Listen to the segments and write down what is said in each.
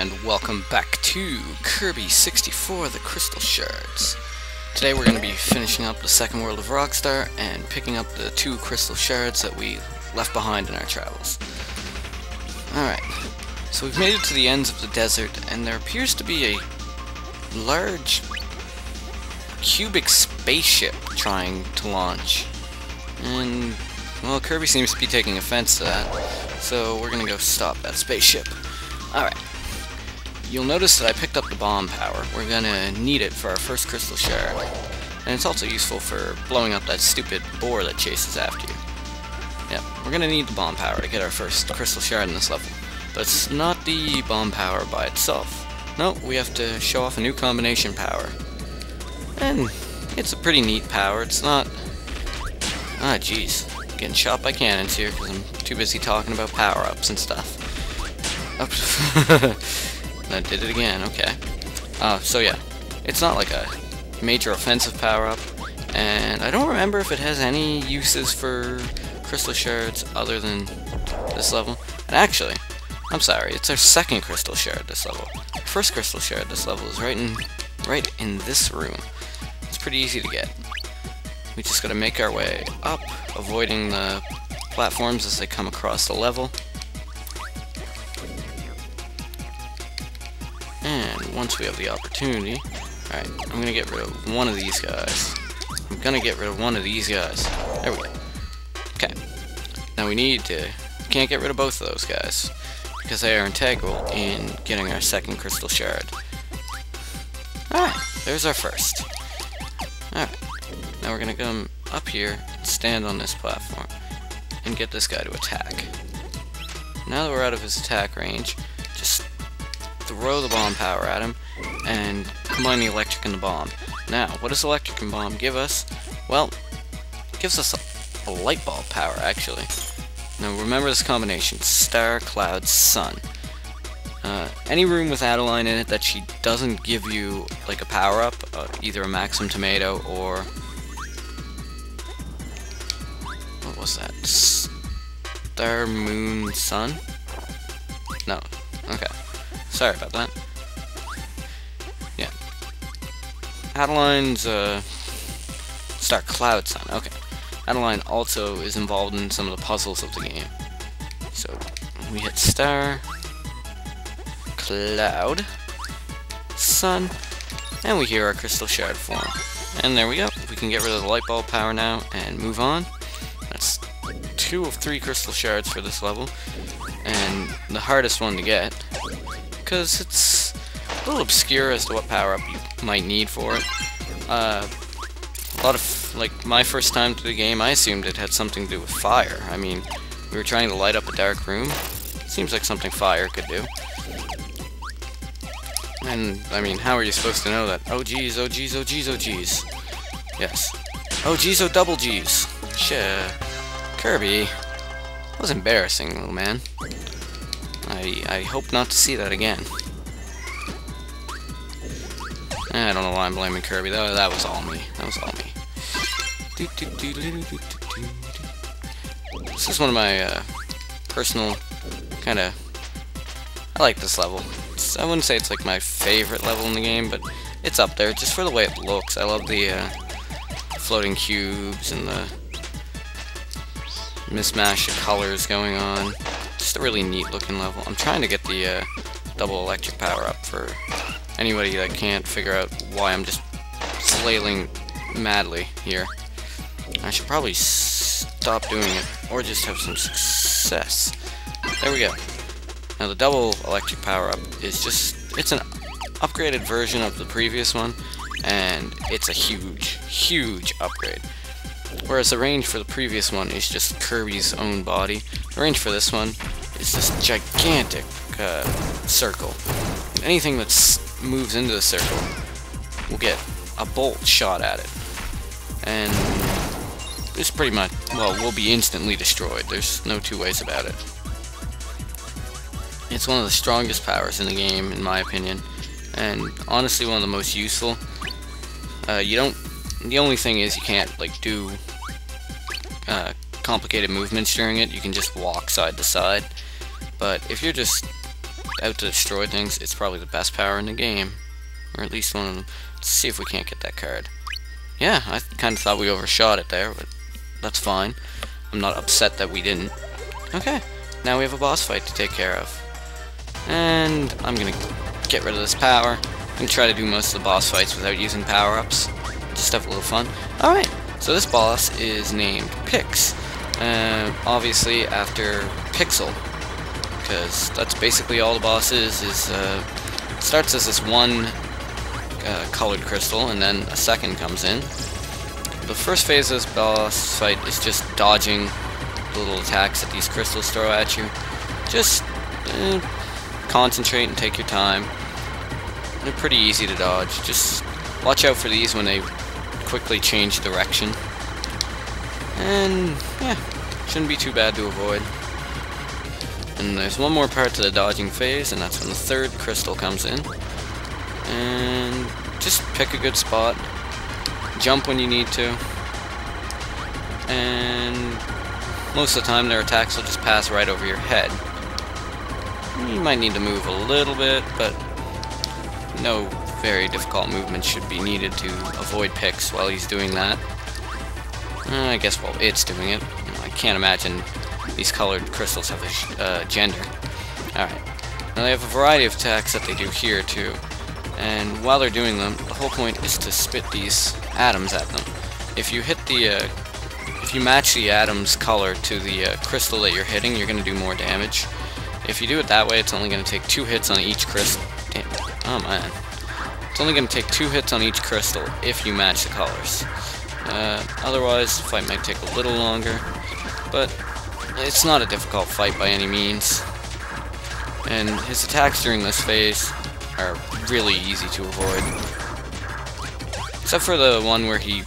and welcome back to Kirby 64, the Crystal Shards. Today we're going to be finishing up the second world of Rockstar and picking up the 2 crystal shards that we left behind in our travels. Alright, so we've made it to the ends of the desert, and there appears to be a large cubic spaceship trying to launch. And, well, Kirby seems to be taking offense to that, so we're going to go stop that spaceship. Alright. You'll notice that I picked up the bomb power. We're gonna need it for our first crystal shard. And it's also useful for blowing up that stupid boar that chases after you. Yep, we're gonna need the bomb power to get our first crystal shard in this level. But it's not the bomb power by itself. No, we have to show off a new combination power. And it's a pretty neat power. It's not... Ah, jeez. Getting shot by cannons here because I'm too busy talking about power-ups and stuff. I did it again, okay. So yeah, it's not like a major offensive power-up, and I don't remember if it has any uses for crystal shards other than this level. And actually, I'm sorry, it's our second crystal shard this level. Our first crystal shard this level is right in this room. It's pretty easy to get. We just gotta make our way up, avoiding the platforms as they come across the level. And once we have the opportunity, alright, I'm gonna get rid of one of these guys. There we go. Okay. Now we can't get rid of both of those guys, because they are integral in getting our second crystal shard. Alright, there's our first. Alright, now we're gonna come up here, stand on this platform, and get this guy to attack. Now that we're out of his attack range, just throw the bomb power at him, and combine the electric and the bomb. Now, what does electric and bomb give us? Well, it gives us a light bulb power, actually. Now, remember this combination, star, cloud, sun. Any room with Adeline in it that she doesn't give you, like, a power-up, either a Maxim Tomato or... What was that? Star, moon, sun? No. Okay. Sorry about that. Yeah. Adeline's, Star Cloud Sun. Okay. Adeline also is involved in some of the puzzles of the game. So, we hit Star, Cloud, Sun, and we hear our crystal shard form. And there we go. We can get rid of the light bulb power now and move on. That's 2 of 3 crystal shards for this level. And the hardest one to get, because it's a little obscure as to what power-up you might need for it. A lot of, like, my first time to the game, I assumed it had something to do with fire. I mean, we were trying to light up a dark room. Seems like something fire could do. And, I mean, how are you supposed to know that? Oh geez, oh geez, oh geez, oh geez. Yes. Oh geez, oh double geez. Shit. Kirby. That was embarrassing, little man. I hope not to see that again. I don't know why I'm blaming Kirby. That was all me. That was all me. This is one of my personal kind of... I like this level. I wouldn't say it's like my favorite level in the game, but it's up there just for the way it looks. I love the floating cubes and the mismatch of colors going on. Just a really neat looking level. I'm trying to get the double electric power up for anybody that can't figure out why I'm just flailing madly here. I should probably stop doing it or just have some success. There we go. Now the double electric power up is just, it's an upgraded version of the previous one, and it's a huge upgrade. Whereas the range for the previous one is just Kirby's own body, the range for this one is this gigantic circle. Anything that moves into the circle will get a bolt shot at it. And it's pretty much, well, will be instantly destroyed. There's no two ways about it. It's one of the strongest powers in the game, in my opinion, and honestly one of the most useful. The only thing is you can't, like, do complicated movements during it. You can just walk side to side. But if you're just out to destroy things, it's probably the best power in the game. Or at least one of them. Let's see if we can't get that card. Yeah, I kind of thought we overshot it there, but that's fine. I'm not upset that we didn't. Okay, now we have a boss fight to take care of. And I'm gonna get rid of this power. I'm gonna try to do most of the boss fights without using power-ups. Just have a little fun. Alright, so this boss is named Pix. Obviously after Pixel, because that's basically all the boss is it starts as this one colored crystal, and then a second comes in. The first phase of this boss fight is just dodging the little attacks that these crystals throw at you. Just concentrate and take your time. They're pretty easy to dodge. Just watch out for these when they quickly change direction. And yeah, shouldn't be too bad to avoid. And there's one more part to the dodging phase, and that's when the third crystal comes in. And just pick a good spot. Jump when you need to. And most of the time their attacks will just pass right over your head. You might need to move a little bit, but no very difficult movement should be needed to avoid Pix while he's doing that. I guess while it's doing it. I can't imagine these colored crystals have a gender. Alright. Now they have a variety of attacks that they do here too. And while they're doing them, the whole point is to spit these atoms at them. If you hit the, if you match the atom's color to the crystal that you're hitting, you're going to do more damage. If you do it that way, it's only going to take 2 hits on each crystal. Damn. Oh man. It's only going to take 2 hits on each crystal if you match the colors. Otherwise, the fight might take a little longer, but it's not a difficult fight by any means. And his attacks during this phase are really easy to avoid. Except for the one where he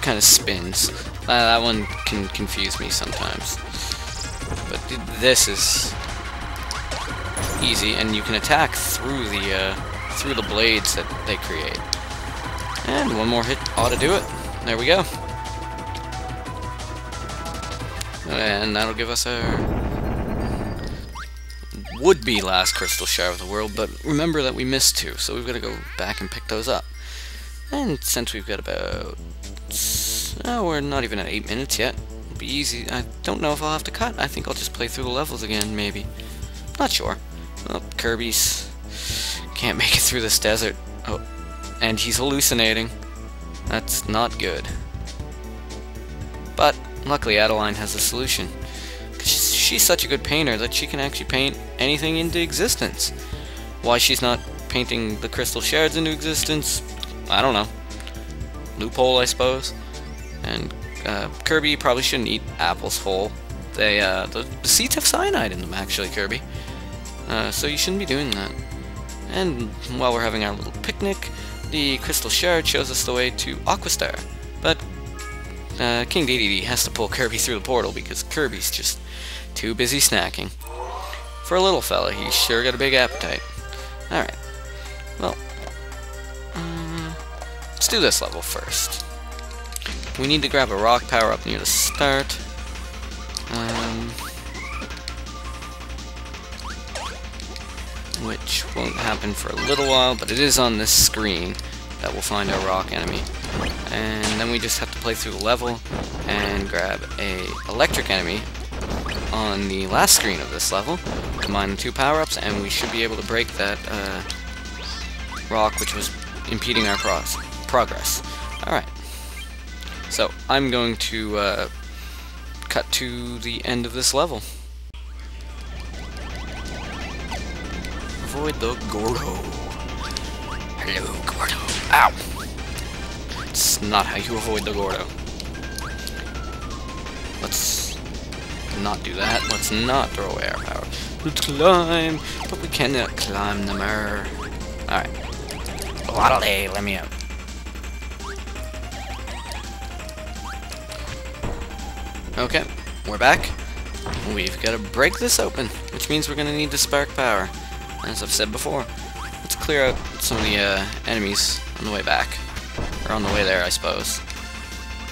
kind of spins. That one can confuse me sometimes. But this is easy, and you can attack through the blades that they create. And one more hit ought to do it. There we go. And that'll give us our would-be last crystal shard of the world, but remember that we missed 2, so we've got to go back and pick those up. And since we've got about... oh, we're not even at 8 minutes yet. It'll be easy. I don't know if I'll have to cut. I think I'll just play through the levels again, maybe. Not sure. Well, Kirby's can't make it through this desert. Oh, and he's hallucinating. That's not good. But luckily Adeline has a solution. She's such a good painter that she can actually paint anything into existence. Why she's not painting the crystal shards into existence, I don't know. Loophole, I suppose. And Kirby probably shouldn't eat apples whole. They the seeds have cyanide in them, actually, Kirby. So you shouldn't be doing that. And while we're having our little picnic, the crystal shard shows us the way to Aquastar. But King Dedede has to pull Kirby through the portal because Kirby's just too busy snacking. For a little fella, he's sure got a big appetite. Alright. Well, let's do this level first. We need to grab a rock power up near the start. Which won't happen for a little while, but it is on this screen that we'll find our rock enemy. And then we just have to play through the level and grab a electric enemy on the last screen of this level, combine the 2 power-ups, and we should be able to break that rock which was impeding our progress. Alright. So, I'm going to cut to the end of this level. Avoid the Gordo. Hello, Gordo. Ow! It's not how you avoid the Gordo. Let's not do that. Let's not throw away our power. Let's climb, but we cannot climb the mirror. Alright. Waddle, let me out. Okay, we're back. We've got to break this open, which means we're going to need to spark power, as I've said before. Let's clear out some of the enemies on the way back. Or on the way there, I suppose.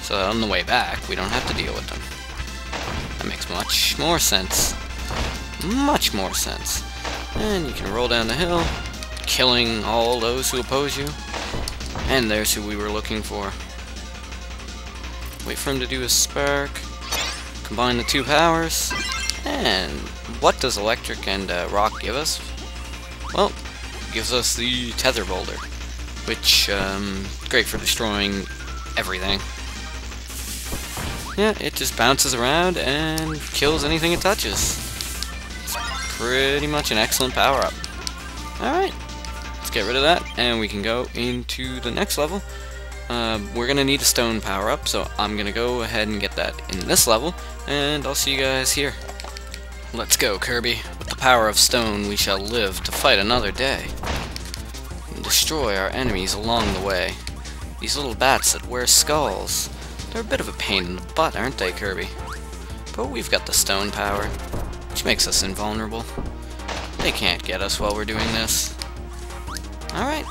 So that on the way back, we don't have to deal with them. That makes much more sense. Much more sense. And you can roll down the hill, killing all those who oppose you. And there's who we were looking for. Wait for him to do his spark. Combine the two powers. And what does electric and rock give us? Well, it gives us the tether boulder, which great for destroying everything. Yeah, it just bounces around and kills anything it touches. It's pretty much an excellent power-up. Alright, let's get rid of that, and we can go into the next level. We're going to need a stone power-up, so I'm going to go ahead and get that in this level, and I'll see you guys here. Let's go, Kirby. With the power of stone, we shall live to fight another day. And destroy our enemies along the way. These little bats that wear skulls. They're a bit of a pain in the butt, aren't they, Kirby? But we've got the stone power, which makes us invulnerable. They can't get us while we're doing this. Alright,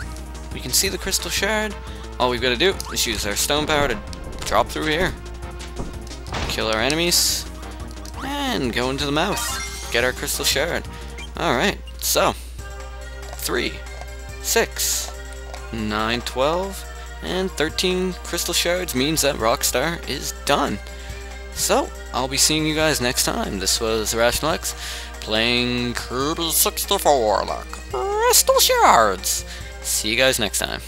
we can see the crystal shard. All we've got to do is use our stone power to drop through here. Kill our enemies. And go into the mouth. Get our crystal shard. Alright, so 3, 6, 9, 12, and 13 crystal shards means that Rockstar is done. So, I'll be seeing you guys next time. This was Rational X playing Kirby 64, the Crystal Shards. See you guys next time.